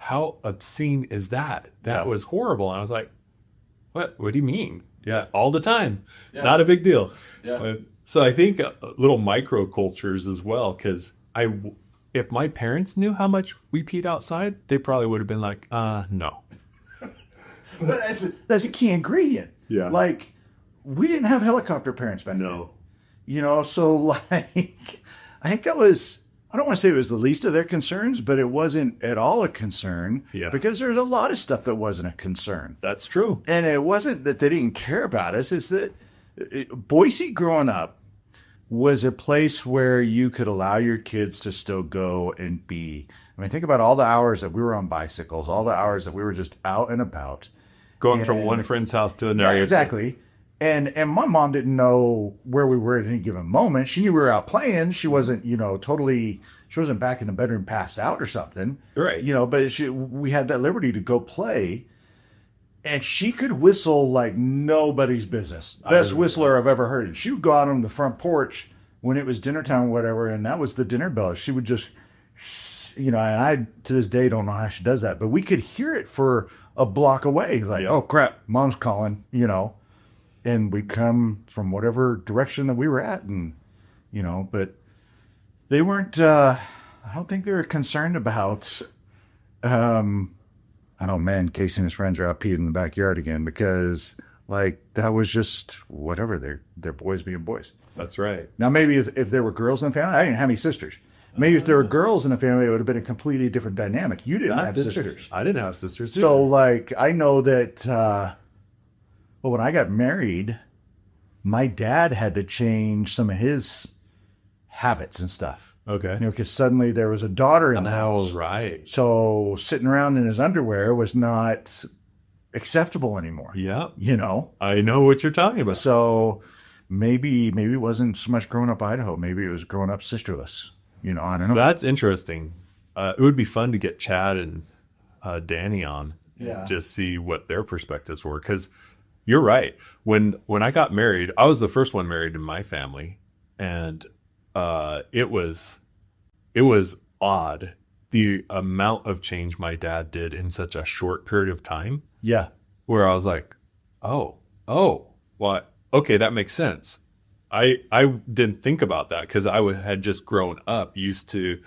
how obscene is that? That Yeah. was horrible. And I was like, what do you mean? Yeah. All the time. Yeah. Not a big deal. Yeah. So I think little micro cultures as well, because if my parents knew how much we peed outside, they probably would have been like, no. But that's a key ingredient. Yeah. Like, we didn't have helicopter parents back then. No. You know, so like, I think that was, I don't want to say it was the least of their concerns, but it wasn't at all a concern. Yeah. Because there's a lot of stuff that wasn't a concern. That's true. And it wasn't that they didn't care about us, it's that Boise growing up was a place where you could allow your kids to still go and be. I mean, think about all the hours that we were on bicycles, all the hours that we were just out and about. Going from one friend's house to Yeah, another. exactly. And my mom didn't know where we were at any given moment. She knew we were out playing. She wasn't, she wasn't back in the bedroom passed out or something. Right. But we had that liberty to go play. And she could whistle like nobody's business. Best whistler I've ever heard. And she would go out on the front porch when it was dinner time or whatever, and that was the dinner bell. She would just, and I to this day don't know how she does that, but we could hear it for a block away. Like, oh crap, mom's calling, and we'd come from whatever direction that we were at, and but they weren't. I don't think they were concerned about. I don't know, man, Casey and his friends are out peeing in the backyard again, because like that was just whatever. They're boys being boys. That's right. Now maybe if there were girls in the family, I didn't have any sisters. Maybe if there were girls in the family, it would have been a completely different dynamic. You didn't have sisters. I didn't have sisters. So like I know that when I got married, my dad had to change some of his habits and stuff. Okay. Because suddenly there was a daughter in the house. Right. So sitting around in his underwear was not acceptable anymore. Yeah. I know what you're talking about. So maybe it wasn't so much growing up Idaho. Maybe it was growing up sisterless. I don't know. That's interesting. It would be fun to get Chad and Danny on. Yeah. Just see what their perspectives were. Because you're right. When I got married, I was the first one married in my family. And it was odd the amount of change my dad did in such a short period of time. Yeah. Where I was like, oh, well, okay, that makes sense. I didn't think about that because I had just grown up used to